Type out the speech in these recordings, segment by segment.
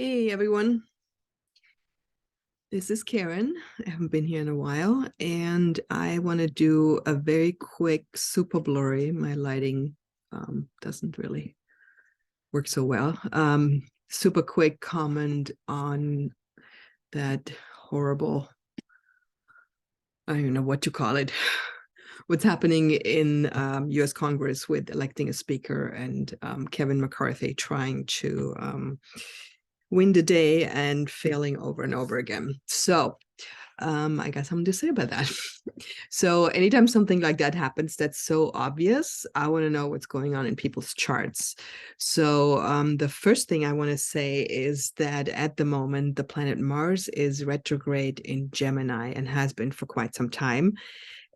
Hey everyone, this is Karen. I haven't been here in a while, and I want to do a very quick, super blurry. My lighting doesn't really work so well. Super quick comment on that horrible, I don't know what to call it. What's happening in US Congress with electing a speaker and Kevin McCarthy trying to win the day and failing over and over again. So I got something to say about that. So anytime something like that happens that's so obvious, I want to know what's going on in people's charts. So the first thing I want to say is that at the moment, the planet Mars is retrograde in Gemini and has been for quite some time.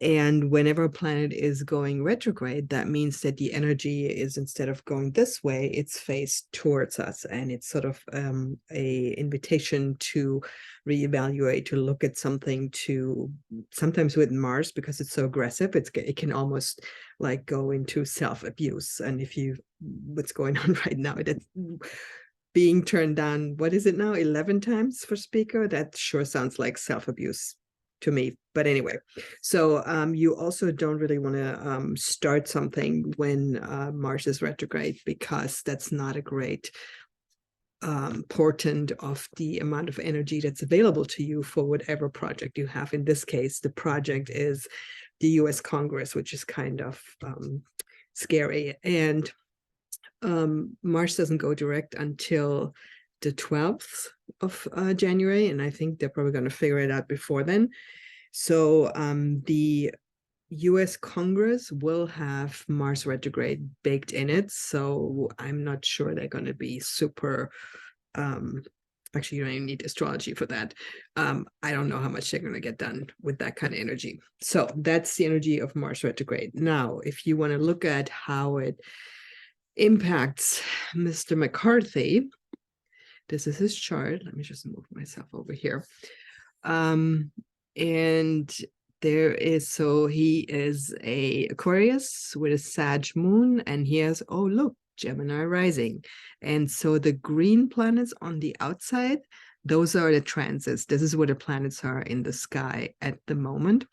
And whenever a planet is going retrograde, that means that the energy is, instead of going this way, it's faced towards us. And it's sort of a invitation to reevaluate, to look at something, to sometimes with Mars, because it's so aggressive, it can almost like go into self-abuse. And if you, what's going on right now, that's being turned down, what is it now, 11 times for speaker? That sure sounds like self-abuse to me. But anyway, so you also don't really want to start something when Mars is retrograde, because that's not a great portent of the amount of energy that's available to you for whatever project you have. In this case, the project is the US Congress, which is kind of scary. And Mars doesn't go direct until the 12th of January, and I think they're probably going to figure it out before then. So the US Congress will have Mars retrograde baked in it, so I'm not sure they're going to be super actually, you don't even need astrology for that. I don't know how much they're going to get done with that kind of energy. So that's the energy of Mars retrograde. Now, if you want to look at how it impacts Mr. McCarthy, this is his chart. Let me just move myself over here. And there is, so he is a Aquarius with a Sag moon, and he has, oh look, Gemini rising. And so the green planets on the outside, those are the transits. This is where the planets are in the sky at the moment.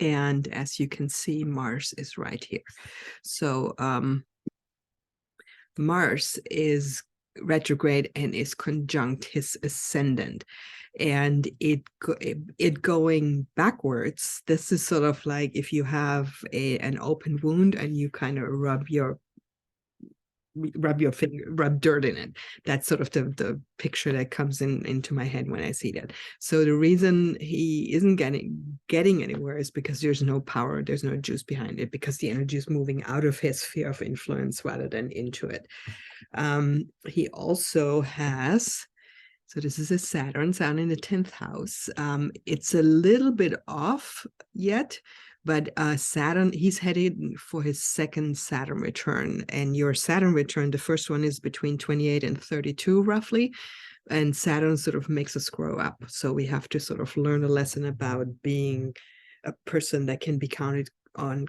And as you can see, Mars is right here. So Mars is retrograde and is conjunct his ascendant, and it going backwards. This is sort of like if you have an open wound and you kind of rub your finger, rub dirt in it. That's sort of the picture that comes into my head when I see that. So the reason he isn't getting anywhere is because there's no power, there's no juice behind it, because the energy is moving out of his sphere of influence rather than into it. He also has, so this is a Saturn in the 10th house. It's a little bit off yet, but Saturn, he's headed for his second Saturn return. And your Saturn return, the first one is between 28 and 32 roughly. And Saturn sort of makes us grow up. So we have to sort of learn a lesson about being a person that can be counted on,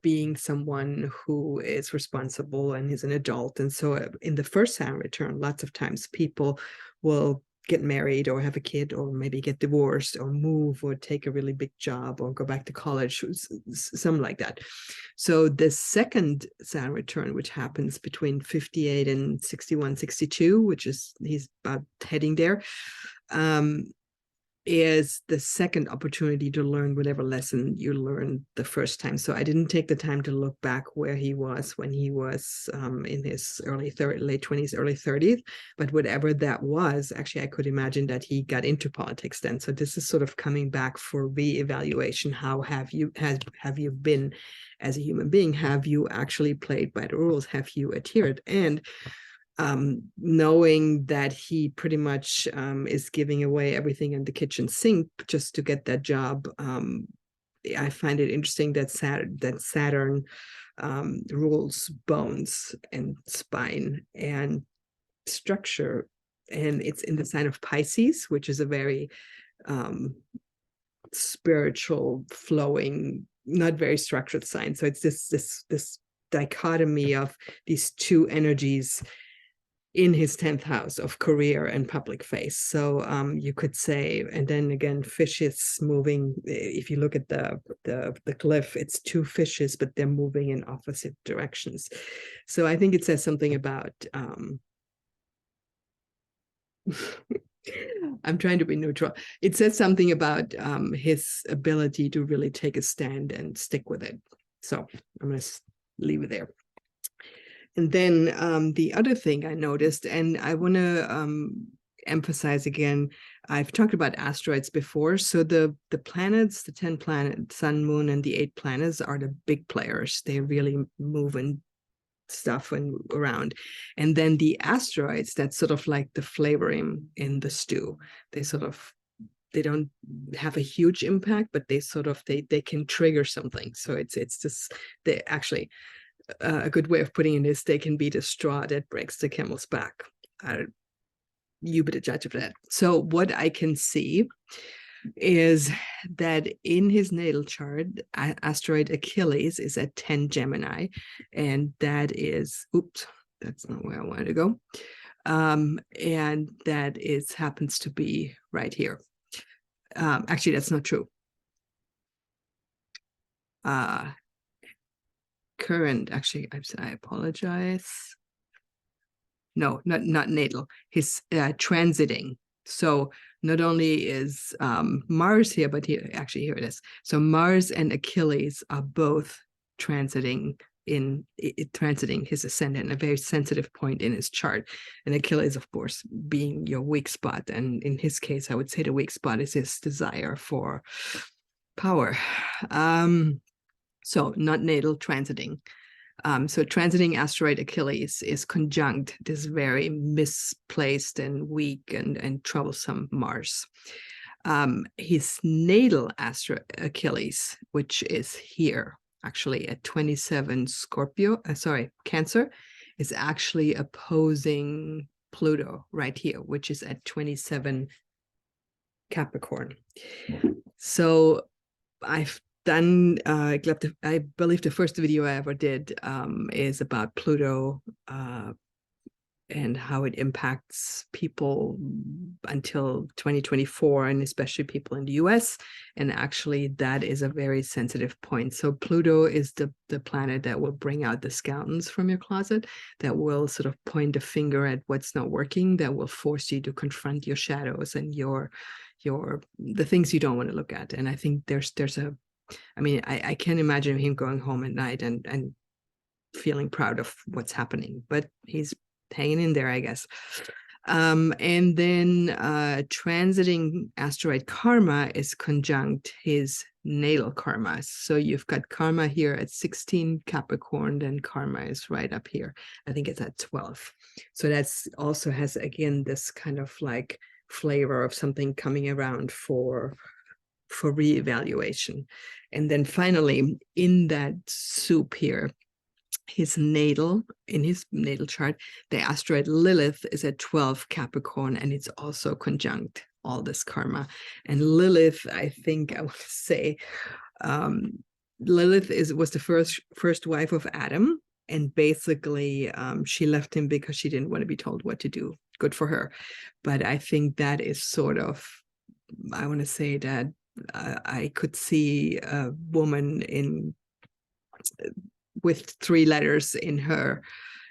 being someone who is responsible and is an adult. And so in the first Saturn return, lots of times people will get married or have a kid or maybe get divorced or move or take a really big job or go back to college, something like that. So the second Saturn return, which happens between 58 and 61, 62, which is, he's about heading there, is the second opportunity to learn whatever lesson you learned the first time. So I didn't take the time to look back where he was when he was in his late 20s, early 30s, but whatever that was, actually, I could imagine that he got into politics then. So this is sort of coming back for reevaluation. How have you been as a human being? Have you actually played by the rules? Have you adhered? And knowing that he pretty much is giving away everything in the kitchen sink just to get that job, I find it interesting that Saturn rules bones and spine and structure, and it's in the sign of Pisces, which is a very spiritual, flowing, not very structured sign. So it's this dichotomy of these two energies in his 10th house of career and public face. So you could say, and then again, fishes moving. If you look at the glyph, it's two fishes, but they're moving in opposite directions. So I think it says something about I'm trying to be neutral. It says something about his ability to really take a stand and stick with it. So I'm going to leave it there. And then the other thing I noticed, and I want to emphasize again, I've talked about asteroids before. So the planets, the 10 planets, sun, moon, and the 8 planets are the big players. They really move and stuff and around. And then the asteroids, that's sort of like the flavoring in the stew. They don't have a huge impact, but they can trigger something. So it's just, they actually, a good way of putting it is they can be the straw that breaks the camel's back. You be the judge of that. So what I can see is that in his natal chart, asteroid Achilles is at 10 Gemini, and that is, oops, that's not where I wanted to go. And that happens to be right here. Actually, that's not true. Actually, I apologize. No, not natal. His transiting. So not only is Mars here, but here it is. So Mars and Achilles are both transiting his ascendant, a very sensitive point in his chart. And Achilles, of course, being your weak spot. And in his case, I would say the weak spot is his desire for power. So not natal, transiting. So transiting asteroid Achilles is conjunct this very misplaced and weak and troublesome Mars. His natal asteroid Achilles, which is here, actually at 27 Cancer, is actually opposing Pluto right here, which is at 27 Capricorn. So I've done, I believe the first video I ever did is about Pluto and how it impacts people until 2024, and especially people in the US. And actually, that is a very sensitive point. So Pluto is the planet that will bring out the skeletons from your closet, that will sort of point a finger at what's not working, that will force you to confront your shadows and the things you don't want to look at. And I think I can't imagine him going home at night and feeling proud of what's happening, but he's hanging in there, I guess. And then transiting asteroid Karma is conjunct his natal Karma. So you've got Karma here at 16 Capricorn, and Karma is right up here. I think it's at 12. So that's also has, again, this kind of like flavor of something coming around for reevaluation. And then finally, in that soup here, in his natal chart, the asteroid Lilith is at 12 Capricorn, and it's also conjunct all this karma. And Lilith, I think I want to say, Lilith was the first wife of Adam, and basically she left him because she didn't want to be told what to do. Good for her. But I think that is sort of, I want to say that I could see a woman with 3 letters in her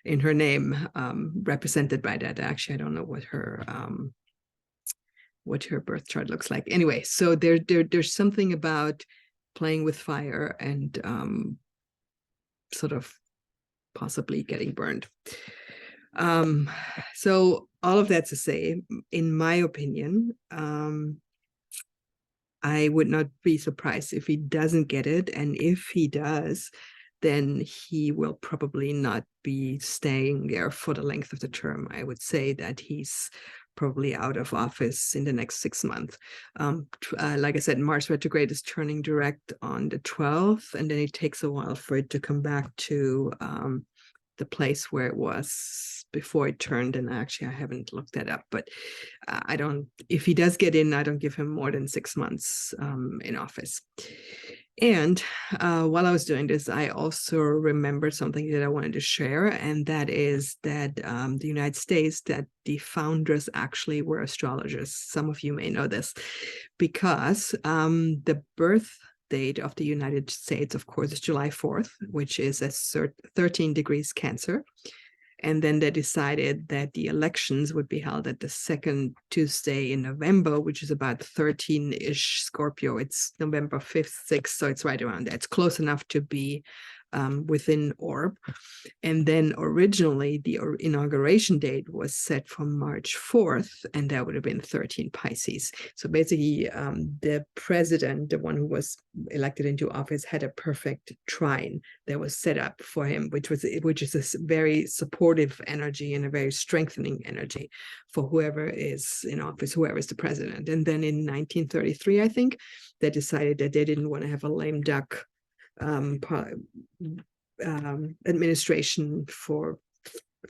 name represented by that. Actually, I don't know what her birth chart looks like. Anyway, so there's something about playing with fire and sort of possibly getting burned. So all of that to say, in my opinion, I would not be surprised if he doesn't get it. And if he does, then he will probably not be staying there for the length of the term. I would say that he's probably out of office in the next 6 months. Like I said, Mars retrograde is turning direct on the 12th, and then it takes a while for it to come back to the place where it was before it turned. And actually, I haven't looked that up, but if he does get in, I don't give him more than 6 months in office. And while I was doing this, I also remembered something that I wanted to share, and that is that the United States, that the founders actually were astrologers. Some of you may know this, because the birth date of the United States, of course, is July 4th, which is a 13 degrees Cancer. And then they decided that the elections would be held at the second Tuesday in November, which is about 13-ish Scorpio. It's November 5th, 6th, so it's right around there. It's close enough to be within orb. And then originally the inauguration date was set for March 4th, and that would have been 13 Pisces. So basically, the president, the one who was elected into office, had a perfect trine that was set up for him, which is a very supportive energy and a very strengthening energy for whoever is in office, whoever is the president. And then in 1933, I think, they decided that they didn't want to have a lame duck administration for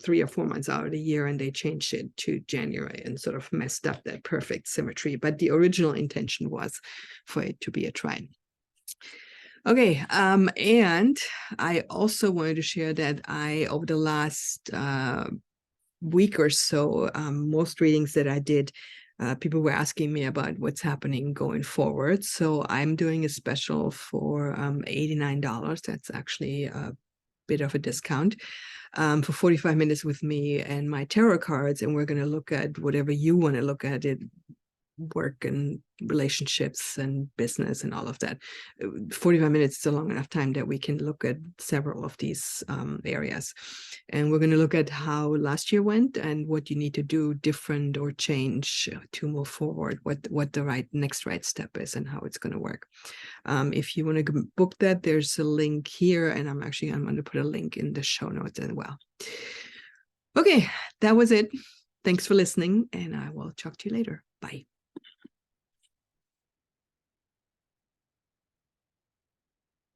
3 or 4 months out of the year, and they changed it to January and sort of messed up that perfect symmetry. But the original intention was for it to be a trine. Okay, and I also wanted to share that over the last week or so, most readings that I did, people were asking me about what's happening going forward. So I'm doing a special for $89. That's actually a bit of a discount for 45 minutes with me and my tarot cards. And we're going to look at whatever you want to look at, it, work and relationships and business and all of that. 45 minutes is a long enough time that we can look at several of these areas. And we're going to look at how last year went and what you need to do different or change to move forward, what the next right step is and how it's going to work. If you want to book that, there's a link here, and I'm going to put a link in the show notes as well. Okay, that was it. Thanks for listening, and I will talk to you later. Bye.